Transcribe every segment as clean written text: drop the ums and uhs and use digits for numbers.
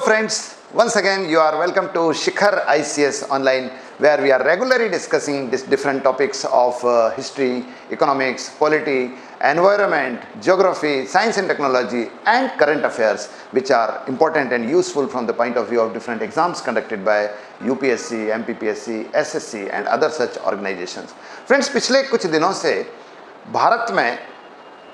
friends, once again you are welcome to Shikhar ICS Online, where we are regularly discussing different topics of history, economics, polity, environment, geography, science and technology and current affairs, which are important and useful from the point of view of different exams conducted by UPSC, MPPSC, SSC and other such organizations. Friends, पिछले कुछ दिनों से भारत में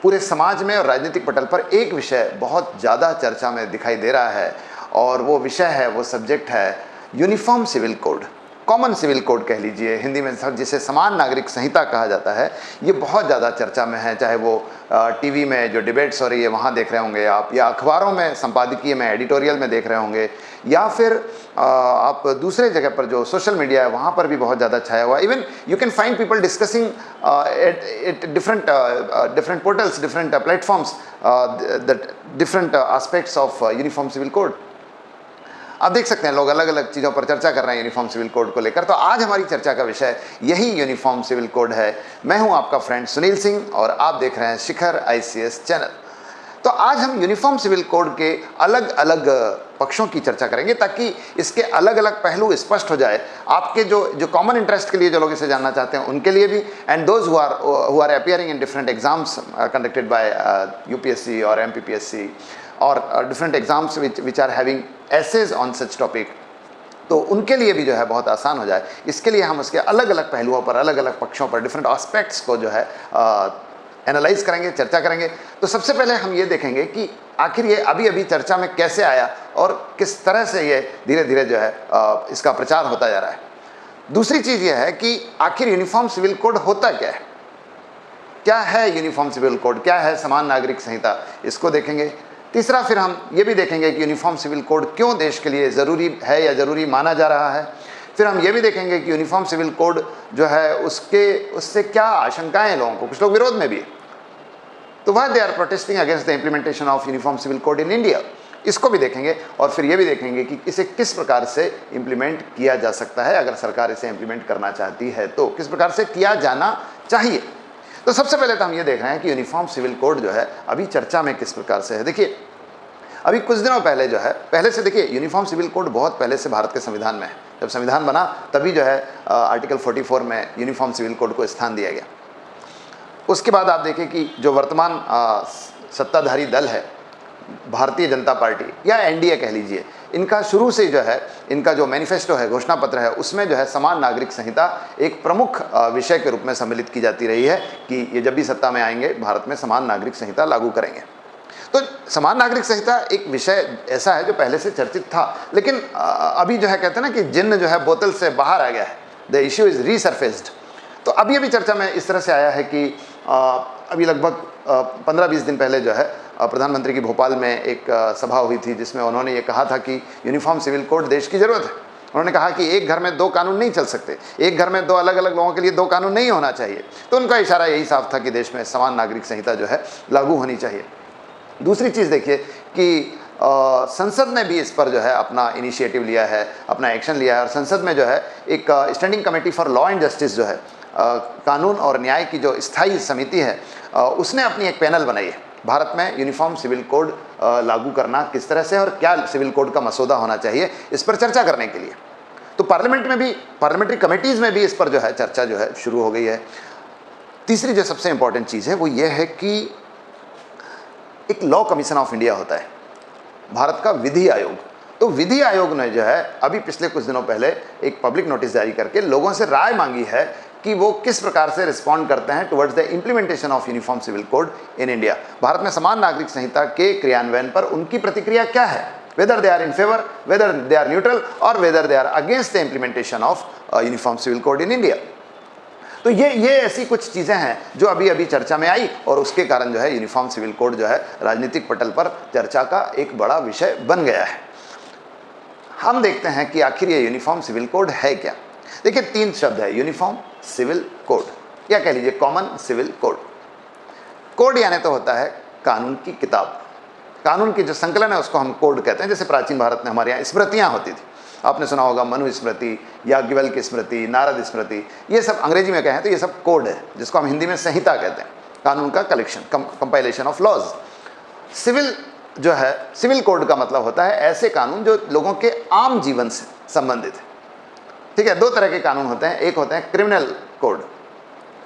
पूरे समाज में और राजनीतिक पटल पर एक विषय बहुत ज़्यादा चर्चा में दिखाई दे रहा है और वो विषय है, वो सब्जेक्ट है uniform civil code, common civil code कह लीजिए, हिंदी में जिसे समान नागरिक संहिता कहा जाता है। ये बहुत ज़्यादा चर्चा में है, चाहे वो टीवी में जो डिबेट्स हो रही है वहाँ देख रहे होंगे आप, या अखबारों में संपादकीय में एडिटोरियल में देख रहे होंगे, या फिर आप दूसरे जगह पर जो सोशल मीडिया है वहाँ पर भी बहुत ज़्यादा छाया हुआ है। Even you can find people discussing at different portals, different platforms the different aspects of uniform civil code. आप देख सकते हैं लोग अलग अलग चीज़ों पर चर्चा कर रहे हैं यूनिफॉर्म सिविल कोड को लेकर। तो आज हमारी चर्चा का विषय यही यूनिफॉर्म सिविल कोड है। मैं हूं आपका फ्रेंड सुनील सिंह और आप देख रहे हैं शिखर आईसीएस चैनल। तो आज हम यूनिफॉर्म सिविल कोड के अलग अलग पक्षों की चर्चा करेंगे ताकि इसके अलग अलग पहलू स्पष्ट हो जाए। आपके जो कॉमन इंटरेस्ट के लिए जो लोग इसे जानना चाहते हैं उनके लिए भी, and those who are appearing in different exams conducted by UPSC और एमपीपीएससी और different exams which are having essays on such topic, तो उनके लिए भी जो है बहुत आसान हो जाए। इसके लिए हम उसके अलग अलग पहलुओं पर, अलग अलग पक्षों पर, डिफरेंट एस्पेक्ट्स को जो है एनालाइज करेंगे, चर्चा करेंगे। तो सबसे पहले हम ये देखेंगे कि आखिर ये अभी अभी चर्चा में कैसे आया और किस तरह से ये धीरे धीरे जो है इसका प्रचार होता जा रहा है। दूसरी चीज़ ये है कि आखिर यूनिफॉर्म सिविल कोड होता क्या है, क्या है यूनिफॉर्म सिविल कोड, क्या है समान नागरिक संहिता, इसको देखेंगे। तीसरा फिर हम ये भी देखेंगे कि यूनिफॉर्म सिविल कोड क्यों देश के लिए ज़रूरी है या ज़रूरी माना जा रहा है। फिर हम ये भी देखेंगे कि यूनिफॉर्म सिविल कोड जो है उससे क्या आशंकाएं हैं लोगों को, कुछ लोग विरोध में भी है, तो वह they are protesting against the implementation of uniform civil code in India, इसको भी देखेंगे। और फिर ये भी देखेंगे कि इसे किस प्रकार से इम्प्लीमेंट किया जा सकता है, अगर सरकार इसे इम्प्लीमेंट करना चाहती है तो किस प्रकार से किया जाना चाहिए। तो सबसे पहले तो हम ये देख रहे हैं कि यूनिफॉर्म सिविल कोड जो है अभी चर्चा में किस प्रकार से है। देखिए, अभी कुछ दिनों पहले जो है, पहले से देखिए यूनिफॉर्म सिविल कोड बहुत पहले से भारत के संविधान में है। जब संविधान बना तभी जो है आर्टिकल 44 में यूनिफॉर्म सिविल कोड को स्थान दिया गया। उसके बाद आप देखें कि जो वर्तमान सत्ताधारी दल है, भारतीय जनता पार्टी या एनडीए कह लीजिए, इनका शुरू से जो है, इनका जो मैनिफेस्टो है, घोषणा पत्र है, उसमें जो है समान नागरिक संहिता एक प्रमुख विषय के रूप में सम्मिलित की जाती रही है कि ये जब भी सत्ता में आएंगे भारत में समान नागरिक संहिता लागू करेंगे। तो समान नागरिक संहिता एक विषय ऐसा है जो पहले से चर्चित था, लेकिन अभी जो है कहते हैं ना कि जिन्न जो है बोतल से बाहर आ गया है, द इश्यू इज रीसरफेस्ड। तो अभी चर्चा में इस तरह से आया है कि अभी लगभग 15-20 दिन पहले जो है प्रधानमंत्री की भोपाल में एक सभा हुई थी जिसमें उन्होंने ये कहा था कि यूनिफॉर्म सिविल कोड देश की ज़रूरत है। उन्होंने कहा कि एक घर में दो कानून नहीं चल सकते, एक घर में दो अलग अलग लोगों के लिए दो कानून नहीं होना चाहिए। तो उनका इशारा यही साफ था कि देश में समान नागरिक संहिता जो है लागू होनी चाहिए। दूसरी चीज़ देखिए कि संसद ने भी इस पर जो है अपना इनिशिएटिव लिया है, अपना एक्शन लिया है, और संसद में जो है एक standing committee for law and justice जो है, कानून और न्याय की जो स्थायी समिति है, उसने अपनी एक पैनल बनाई है भारत में यूनिफॉर्म सिविल कोड लागू करना किस तरह से और क्या सिविल कोड का मसौदा होना चाहिए, इस पर चर्चा करने के लिए। तो पार्लियामेंट में भी, पार्लियामेंट्री कमेटीज़ में भी इस पर जो है चर्चा जो है शुरू हो गई है। तीसरी जो सबसे इम्पॉर्टेंट चीज़ है वो ये है कि एक लॉ कमीशन ऑफ इंडिया होता है, भारत का विधि आयोग। तो विधि आयोग ने जो है अभी पिछले कुछ दिनों पहले एक पब्लिक नोटिस जारी करके लोगों से राय मांगी है कि वो किस प्रकार से रिस्पॉन्ड करते हैं towards the implementation of uniform civil code in India. Bharat में समान नागरिक संहिता के क्रियान्वयन पर उनकी प्रतिक्रिया क्या है, whether they are in favour, whether they are neutral और whether they are against the implementation of uniform civil code in India. तो ये ऐसी कुछ चीज़ें हैं जो अभी चर्चा में आई और उसके कारण जो है यूनिफॉर्म सिविल कोड जो है राजनीतिक पटल पर चर्चा का एक बड़ा विषय बन गया है। हम देखते हैं कि आखिर ये यूनिफॉर्म सिविल कोड है क्या। देखिए, 3 शब्द है, यूनिफॉर्म सिविल कोड या कह लीजिए कॉमन सिविल कोड। कोड यानी तो होता है कानून की किताब, कानून की जो संकलन है उसको हम कोड कहते हैं। जैसे प्राचीन भारत में हमारे यहाँ स्मृतियाँ होती थी, आपने सुना होगा मनु स्मृति, याज्ञवल्क्य स्मृति, नारद स्मृति, ये सब अंग्रेजी में कहें तो ये सब कोड है, जिसको हम हिंदी में संहिता कहते हैं, कानून का collection, compilation of laws. Civil जो है सिविल कोड का मतलब होता है ऐसे कानून जो लोगों के आम जीवन से संबंधित है। ठीक है, दो तरह के कानून होते हैं, एक होते हैं क्रिमिनल कोड।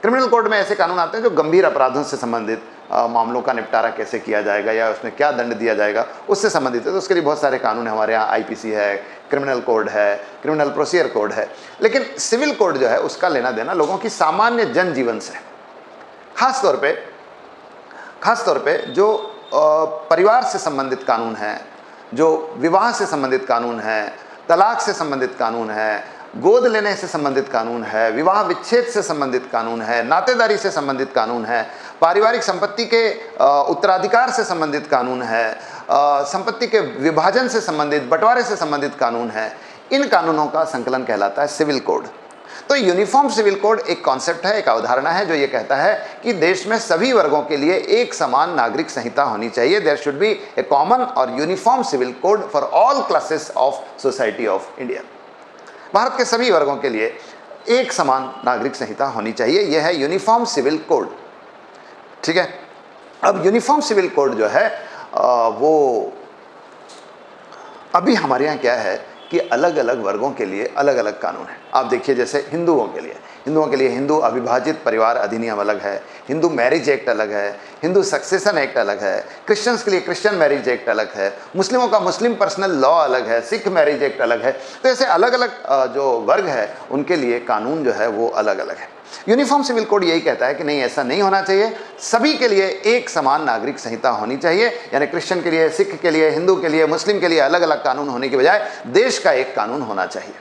क्रिमिनल कोड में ऐसे कानून आते हैं जो गंभीर अपराधों से संबंधित मामलों का निपटारा कैसे किया जाएगा या उसमें क्या दंड दिया जाएगा उससे संबंधित है। तो उसके लिए बहुत सारे कानून है, हमारे यहाँ आईपीसी है, क्रिमिनल कोड है, क्रिमिनल प्रोसीजर कोड है। लेकिन सिविल कोड जो है उसका लेना देना लोगों की सामान्य जनजीवन से, खास तौर पे जो परिवार से संबंधित कानून है, जो विवाह से संबंधित कानून है, तलाक से संबंधित कानून है, गोद लेने से संबंधित कानून है, विवाह विच्छेद से संबंधित कानून है, नातेदारी से संबंधित कानून है, पारिवारिक संपत्ति के उत्तराधिकार से संबंधित कानून है, संपत्ति के विभाजन से संबंधित, बंटवारे से संबंधित कानून है। इन कानूनों का संकलन कहलाता है सिविल कोड। तो यूनिफॉर्म सिविल कोड एक कॉन्सेप्ट है, एक अवधारणा है जो ये कहता है कि देश में सभी वर्गों के लिए एक समान नागरिक संहिता होनी चाहिए। There should be a common और uniform civil code for all classes of society of India. Bharat के सभी वर्गों के लिए एक समान नागरिक संहिता होनी चाहिए, यह है यूनिफॉर्म सिविल कोड। ठीक है, अब यूनिफॉर्म सिविल कोड जो है वो अभी हमारे यहाँ क्या है कि अलग अलग वर्गों के लिए अलग अलग कानून है। आप देखिए, जैसे हिंदुओं के लिए हिंदू अविभाजित परिवार अधिनियम अलग है, हिंदू मैरिज एक्ट अलग है, हिंदू सक्सेशन एक्ट अलग है, क्रिश्चियंस के लिए क्रिश्चियन मैरिज एक्ट अलग है, मुस्लिमों का मुस्लिम पर्सनल लॉ अलग है, सिख मैरिज एक्ट अलग है। तो ऐसे अलग अलग जो वर्ग है उनके लिए कानून जो है वो अलग अलग है। यूनिफॉर्म सिविल कोड यही कहता है कि नहीं, ऐसा नहीं होना चाहिए, सभी के लिए एक समान नागरिक संहिता होनी चाहिए। यानी क्रिश्चियन के लिए, सिख के लिए, हिंदू के लिए, मुस्लिम के लिए अलग अलग कानून होने के बजाय देश का एक कानून होना चाहिए।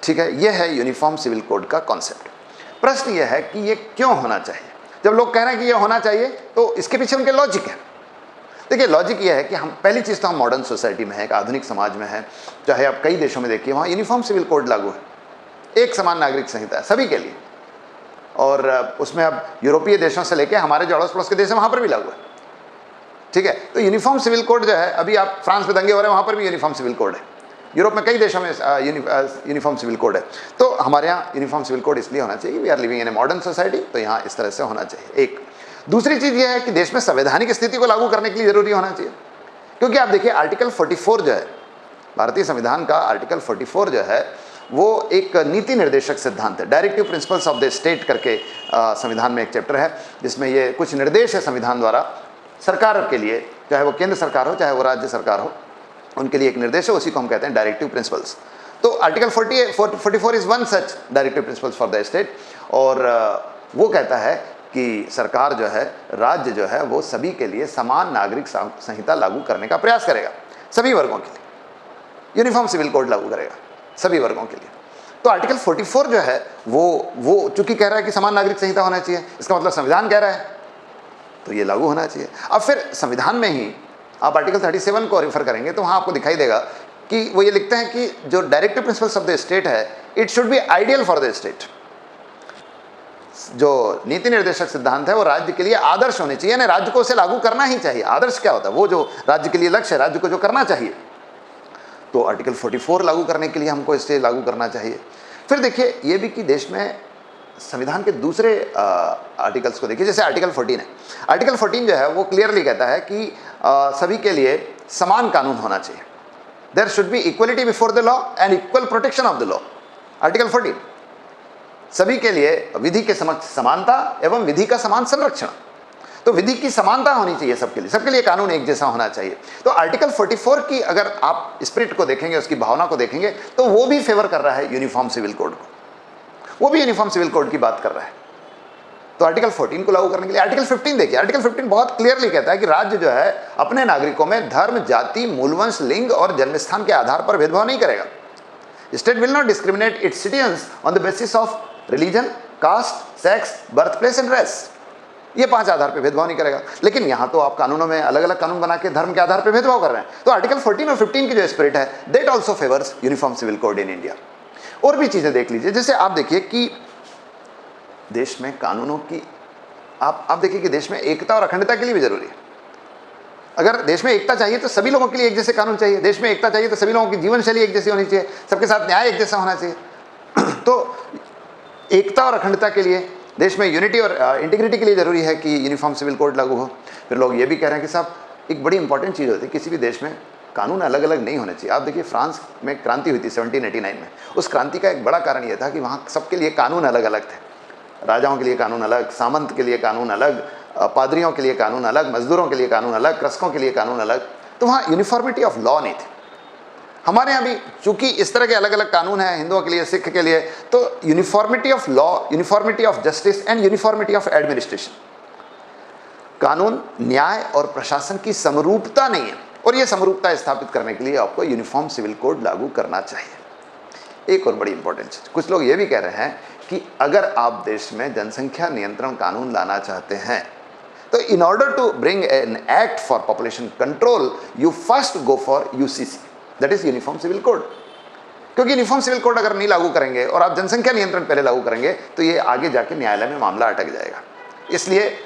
ठीक है, यह है यूनिफॉर्म सिविल कोड का कॉन्सेप्ट। प्रश्न यह है कि ये क्यों होना चाहिए। जब लोग कह रहे हैं कि यह होना चाहिए तो इसके पीछे उनके लॉजिक है। देखिए, लॉजिक यह है कि हम पहली चीज़ तो हम मॉडर्न सोसाइटी में है, एक आधुनिक समाज में है, चाहे आप कई देशों में देखिए, वहाँ यूनिफॉर्म सिविल कोड लागू है, एक समान नागरिक संहिता है सभी के लिए। और उसमें अब यूरोपीय देशों से लेकर हमारे जो अड़ोस पड़ोस के देश हैं वहाँ पर भी लागू है। ठीक है, तो यूनिफॉर्म सिविल कोड जो है, अभी आप फ्रांस में दंगे हो रहे हैं, वहाँ पर भी यूनिफॉर्म सिविल कोड है। यूरोप में कई देशों में यूनिफॉर्म सिविल कोड है। तो हमारे यहाँ यूनिफॉर्म सिविल कोड इसलिए होना चाहिए, we are living in a modern society, तो यहाँ इस तरह से होना चाहिए। एक दूसरी चीज़ यह है कि देश में संवैधानिक स्थिति को लागू करने के लिए ज़रूरी होना चाहिए, क्योंकि आप देखिए आर्टिकल 44 जो है भारतीय संविधान का, आर्टिकल 44 जो है वो एक नीति निर्देशक सिद्धांत है, directive principles of the state करके संविधान में एक चैप्टर है, जिसमें ये कुछ निर्देश है संविधान द्वारा सरकार के लिए, चाहे वो केंद्र सरकार हो चाहे वो राज्य सरकार हो, उनके लिए एक निर्देश है, उसी को हम कहते हैं डायरेक्टिव प्रिंसिपल्स। तो article 44 is one such directive principles for the state, और वो कहता है कि सरकार जो है, राज्य जो है, वो सभी के लिए समान नागरिक संहिता लागू करने का प्रयास करेगा, सभी वर्गों के लिए यूनिफॉर्म सिविल कोड लागू करेगा सभी वर्गों के लिए। तो आर्टिकल 44 जो है वो चूंकि कह रहा है कि समान नागरिक संहिता होना चाहिए, इसका मतलब संविधान कह रहा है, तो ये लागू होना चाहिए। अब फिर संविधान में ही आप आर्टिकल 37 को रेफर करेंगे तो वहाँ आपको दिखाई देगा कि वो ये लिखते हैं कि जो directive principles of the state है, it should be ideal for the state. जो नीति निर्देशक सिद्धांत है वो राज्य के लिए आदर्श होने चाहिए, यानी राज्य को उसे लागू करना ही चाहिए। आदर्श क्या होता है? वो जो राज्य के लिए लक्ष्य है, राज्य को जो करना चाहिए। तो आर्टिकल 44 लागू करने के लिए हमको इसे लागू करना चाहिए। फिर देखिए ये भी कि देश में संविधान के दूसरे आर्टिकल्स को देखिए, जैसे आर्टिकल 14 है। आर्टिकल 14 जो है वो क्लियरली कहता है कि सभी के लिए समान कानून होना चाहिए। There should be equality before the law and equal protection of the law. Article 14 सभी के लिए विधि के समक्ष समानता एवं विधि का समान संरक्षण। तो विधि की समानता होनी चाहिए सबके लिए कानून एक जैसा होना चाहिए। तो आर्टिकल 44 की अगर आप स्पिरिट को देखेंगे, उसकी भावना को देखेंगे, तो वो भी फेवर कर रहा है यूनिफॉर्म सिविल कोड को, वो भी यूनिफॉर्म सिविल कोड की बात कर रहा है। तो आर्टिकल 14 को लागू करने के लिए आर्टिकल 15 देखिए। आर्टिकल 15 बहुत क्लियरली कहता है कि राज्य जो है अपने नागरिकों में धर्म, जाति, मूलवंश, लिंग और जन्मस्थान के आधार पर भेदभाव नहीं करेगा। State will not discriminate its citizens on the basis of religion, caste, sex, birth place and race. ये 5 आधार पे भेदभाव नहीं करेगा। लेकिन यहाँ तो आप कानूनों में अलग अलग कानून बना के धर्म के आधार पे भेदभाव कर रहे हैं। तो आर्टिकल 14 और 15 की जो स्पिरिट है, that also favours uniform civil code in India. और भी चीज़ें देख लीजिए, जैसे आप देखिए कि देश में कानूनों की आप देखिए कि देश में एकता और अखंडता के लिए भी जरूरी है। अगर देश में एकता चाहिए तो सभी लोगों के लिए एक जैसे कानून चाहिए। देश में एकता चाहिए तो सभी लोगों की जीवन शैली एक जैसी होनी चाहिए, सबके साथ न्याय एक जैसा होना चाहिए। तो एकता और अखंडता के लिए, देश में यूनिटी और इंटीग्रिटी के लिए जरूरी है कि यूनिफॉर्म सिविल कोड लागू हो। फिर लोग ये भी कह रहे हैं कि साहब एक बड़ी इंपॉर्टेंट चीज़ होती है किसी भी देश में, कानून अलग अलग नहीं होने चाहिए। आप देखिए फ्रांस में क्रांति हुई थी 1789 में, उस क्रांति का एक बड़ा कारण यह था कि वहाँ सबके लिए कानून अलग अलग थे। राजाओं के लिए कानून अलग, सामंत के लिए कानून अलग, पादरियों के लिए कानून अलग, मजदूरों के लिए कानून अलग, कृषकों के लिए कानून अलग। तो वहाँ यूनिफॉर्मिटी ऑफ लॉ नहीं थी। हमारे यहाँ भी चूंकि इस तरह के अलग अलग कानून हैं, हिंदुओं के लिए, सिख के लिए, तो uniformity of law, uniformity of justice and uniformity of administration, कानून, न्याय और प्रशासन की समरूपता नहीं है, और ये समरूपता स्थापित करने के लिए आपको यूनिफॉर्म सिविल कोड लागू करना चाहिए। एक और बड़ी इंपॉर्टेंट चीज, कुछ लोग ये भी कह रहे हैं कि अगर आप देश में जनसंख्या नियंत्रण कानून लाना चाहते हैं तो in order to bring an act for population control you first go for UCC, that is uniform civil code. क्योंकि यूनिफॉर्म सिविल कोड अगर नहीं लागू करेंगे और आप जनसंख्या नियंत्रण पहले लागू करेंगे तो ये आगे जाके न्यायालय में मामला अटक जाएगा। इसलिए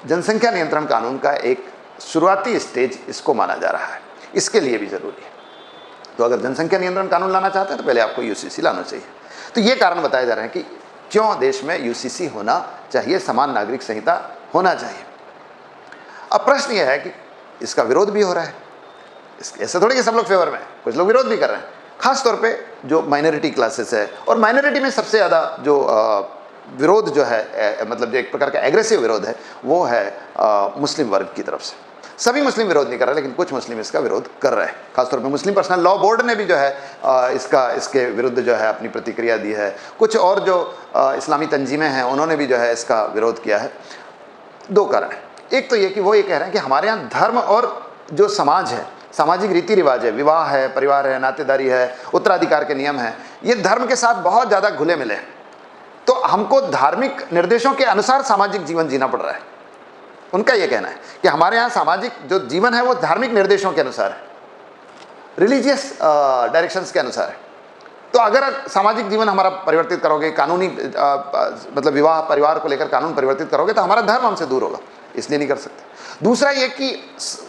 जनसंख्या नियंत्रण कानून का एक शुरुआती स्टेज इसको माना जा रहा है, इसके लिए भी जरूरी है। तो अगर जनसंख्या नियंत्रण कानून लाना चाहते हैं तो पहले आपको यूसीसी लाना चाहिए। तो ये कारण बताए जा रहे हैं कि क्यों देश में यूसीसी होना चाहिए, समान नागरिक संहिता होना चाहिए। अब प्रश्न यह है कि इसका विरोध भी हो रहा है, ऐसे थोड़ी कि सब लोग फेवर में, कुछ लोग विरोध भी कर रहे हैं, खास तौर पे जो माइनॉरिटी क्लासेस है। और माइनॉरिटी में सबसे ज़्यादा जो विरोध जो है, मतलब जो एक प्रकार का एग्रेसिव विरोध है, वो है मुस्लिम वर्ग की तरफ से। सभी मुस्लिम विरोध नहीं कर रहे, लेकिन कुछ मुस्लिम इसका विरोध कर रहे हैं। खासतौर पे मुस्लिम पर्सनल लॉ बोर्ड ने भी जो है इसके विरुद्ध जो है अपनी प्रतिक्रिया दी है। कुछ और जो इस्लामी तंजीमें हैं उन्होंने भी जो है इसका विरोध किया है। दो कारण हैं, एक तो ये कि वो ये कह रहे हैं कि हमारे यहाँ धर्म और जो समाज है, सामाजिक रीति रिवाज है, विवाह है, परिवार है, नातेदारी है, उत्तराधिकार के नियम हैं, ये धर्म के साथ बहुत ज़्यादा घुले मिले हैं। तो हमको धार्मिक निर्देशों के अनुसार सामाजिक जीवन जीना पड़ रहा है। उनका यह कहना है कि हमारे यहाँ सामाजिक जो जीवन है वो धार्मिक निर्देशों के अनुसार है, रिलीजियस डायरेक्शंस के अनुसार है। तो अगर सामाजिक जीवन हमारा परिवर्तित करोगे, कानूनी मतलब विवाह परिवार को लेकर कानून परिवर्तित करोगे तो हमारा धर्म हमसे दूर होगा, इसलिए नहीं कर सकते। दूसरा ये कि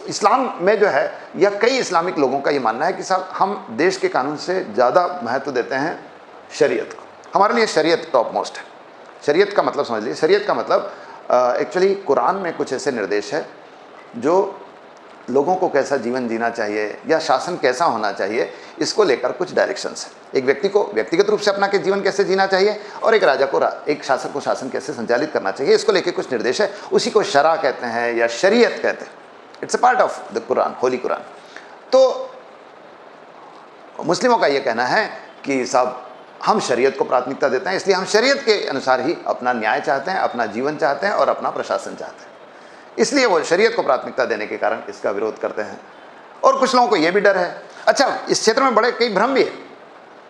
इस्लाम में जो है, या कई इस्लामिक लोगों का ये मानना है कि साहब हम देश के कानून से ज़्यादा महत्व देते हैं शरीयत को। हमारे लिए शरीयत टॉप मोस्ट है। शरीयत का मतलब समझ लीजिए, शरीयत का मतलब एक्चुअली कुरान में कुछ ऐसे निर्देश है जो लोगों को कैसा जीवन जीना चाहिए या शासन कैसा होना चाहिए, इसको लेकर कुछ डायरेक्शंस है। एक व्यक्ति को व्यक्तिगत रूप से अपना के जीवन कैसे जीना चाहिए, और एक राजा को एक शासक को शासन कैसे संचालित करना चाहिए, इसको लेकर कुछ निर्देश है। उसी को शरा कहते हैं या शरीयत कहते हैं। It's a part of the Quran, Holi Quran. तो मुस्लिमों का ये कहना है कि साहब हम शरीयत को प्राथमिकता देते हैं, इसलिए हम शरीयत के अनुसार ही अपना न्याय चाहते हैं, अपना जीवन चाहते हैं और अपना प्रशासन चाहते हैं। इसलिए वो शरीयत को प्राथमिकता देने के कारण इसका विरोध करते हैं। और कुछ लोगों को ये भी डर है। अच्छा, इस क्षेत्र में बड़े कई भ्रम भी है।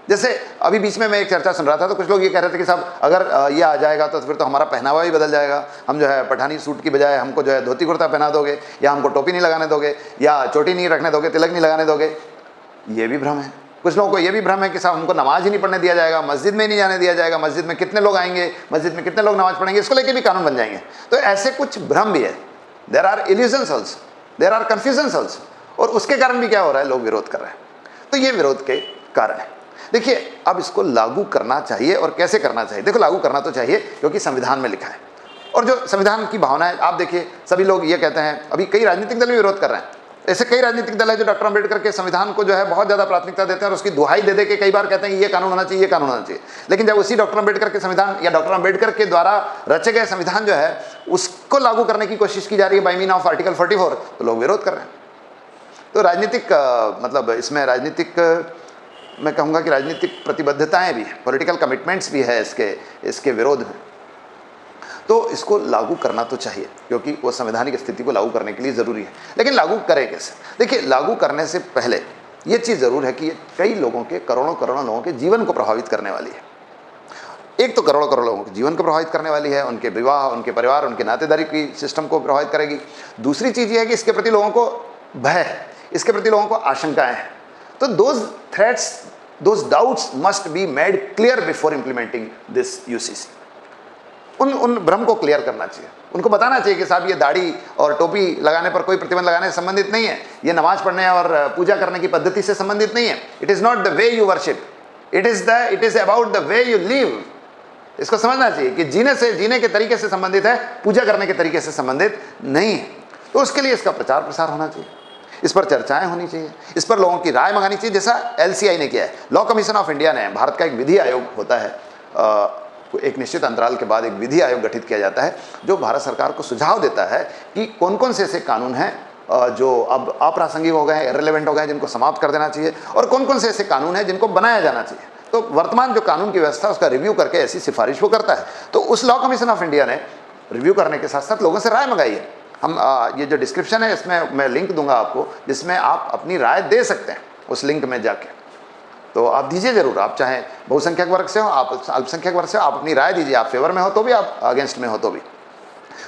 जैसे अभी बीच में मैं एक चर्चा सुन रहा था, तो कुछ लोग ये कह रहे थे कि साहब अगर ये आ जाएगा तो फिर तो हमारा पहनावा भी बदल जाएगा। हम जो है पठानी सूट की बजाय हमको जो है धोती कुर्ता पहना दोगे, या हमको टोपी नहीं लगाने दोगे, या चोटी नहीं रखने दोगे, तिलक नहीं लगाने दोगे। ये भी भ्रम है। कुछ लोगों को ये भी भ्रम है कि साहब हमको नमाज ही नहीं पढ़ने दिया जाएगा, मस्जिद में नहीं जाने दिया जाएगा, मस्जिद में कितने लोग आएंगे, मस्जिद में कितने लोग नमाज पढ़ेंगे, इसको लेके भी कानून बन जाएंगे। तो ऐसे कुछ भ्रम भी है। There are illusions also, there are confusions also, और उसके कारण भी क्या हो रहा है, लोग विरोध कर रहे हैं। तो ये विरोध के कारण है। देखिए, अब इसको लागू करना चाहिए और कैसे करना चाहिए। देखो, लागू करना तो चाहिए क्योंकि संविधान में लिखा है, और जो संविधान की भावना है, आप देखिए सभी लोग ये कहते हैं, अभी कई राजनीतिक दल भी विरोध कर रहे हैं। ऐसे कई राजनीतिक दल है जो डॉक्टर अंबेडकर के संविधान को जो है बहुत ज़्यादा प्राथमिकता देते हैं और उसकी दुहाई दे दे के कई बार कहते हैं ये कानून होना चाहिए, ये कानून होना चाहिए। लेकिन जब उसी डॉक्टर अंबेडकर के संविधान या डॉक्टर अंबेडकर के द्वारा रचे गए संविधान जो है उसको लागू करने की कोशिश की जा रही है बाय मीन ऑफ आर्टिकल 44, तो लोग विरोध कर रहे हैं। तो राजनीतिक मतलब इसमें राजनीतिक, मैं कहूँगा कि राजनीतिक प्रतिबद्धताएँ भी हैं, पॉलिटिकल कमिटमेंट्स भी है इसके विरोध में। तो इसको लागू करना तो चाहिए क्योंकि वो संवैधानिक स्थिति को लागू करने के लिए ज़रूरी है। लेकिन लागू करें कैसे? देखिए, लागू करने से पहले ये चीज़ ज़रूर है कि ये कई लोगों के, करोड़ों लोगों के जीवन को प्रभावित करने वाली है। एक तो करोड़ों लोगों के जीवन को प्रभावित करने वाली है, उनके विवाह, उनके परिवार, उनके नातेदारी की सिस्टम को प्रभावित करेगी। दूसरी चीज़ ये है कि इसके प्रति लोगों को भय है, इसके प्रति लोगों को आशंकाएँ हैं। तो those threats, those doubts must be made clear before implementing this UCC. उन भ्रम को क्लियर करना चाहिए, उनको बताना चाहिए कि साहब ये दाढ़ी और टोपी लगाने पर कोई प्रतिबंध लगाने से संबंधित नहीं है, ये नमाज पढ़ने और पूजा करने की पद्धति से संबंधित नहीं है। It is not the way you worship, it is about the way you live. इसको समझना चाहिए कि जीने के तरीके से संबंधित है, पूजा करने के तरीके से संबंधित नहीं है। तो उसके लिए इसका प्रचार प्रसार होना चाहिए, इस पर चर्चाएं होनी चाहिए, इस पर लोगों की राय मंगानी चाहिए, जैसा LCI ने किया है। लॉ कमीशन ऑफ इंडिया ने, भारत का एक विधि आयोग होता है, एक निश्चित अंतराल के बाद एक विधि आयोग गठित किया जाता है जो भारत सरकार को सुझाव देता है कि कौन कौन से ऐसे कानून हैं जो अब अप्रासंगिक हो गए हैं, इररिलेवेंट हो गए हैं, जिनको समाप्त कर देना चाहिए, और कौन कौन से ऐसे कानून हैं जिनको बनाया जाना चाहिए। तो वर्तमान जो कानून की व्यवस्था उसका रिव्यू करके ऐसी सिफारिश वो करता है। तो उस लॉ कमीशन ऑफ इंडिया ने रिव्यू करने के साथ साथ लोगों से राय मंगाई है। हम ये जो डिस्क्रिप्शन है इसमें मैं लिंक दूंगा आपको, जिसमें आप अपनी राय दे सकते हैं उस लिंक में जाके। तो आप दीजिए जरूर, आप चाहे बहुसंख्यक वर्ग से हो, आप अल्पसंख्यक वर्ग से हो, आप अपनी राय दीजिए, आप फेवर में हो तो भी, आप अगेंस्ट में हो तो भी।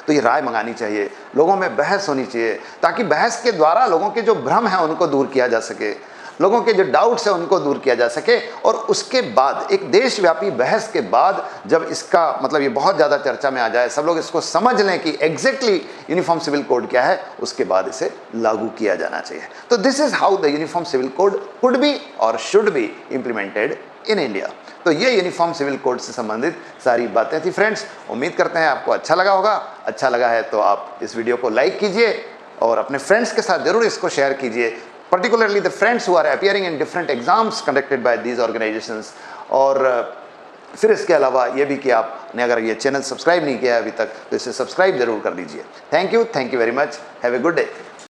तो ये राय मंगानी चाहिए, लोगों में बहस होनी चाहिए, ताकि बहस के द्वारा लोगों के जो भ्रम है उनको दूर किया जा सके, लोगों के जो डाउट्स है उनको दूर किया जा सके। और उसके बाद एक देशव्यापी बहस के बाद जब इसका मतलब ये बहुत ज़्यादा चर्चा में आ जाए, सब लोग इसको समझ लें कि एग्जैक्टली यूनिफॉर्म सिविल कोड क्या है, उसके बाद इसे लागू किया जाना चाहिए। तो this is how the uniform civil code could be और should be implemented in India. तो ये यूनिफॉर्म सिविल कोड से संबंधित सारी बातें थी फ्रेंड्स। उम्मीद करते हैं आपको अच्छा लगा होगा। अच्छा लगा है तो आप इस वीडियो को लाइक कीजिए और अपने फ्रेंड्स के साथ जरूर इसको शेयर कीजिए, particularly the friends who are appearing in different exams conducted by these organizations। और फिर इसके अलावा ये भी कि आपने अगर ये चैनल सब्सक्राइब नहीं किया है अभी तक तो इसे सब्सक्राइब जरूर कर लीजिए। Thank you very much, have a good day.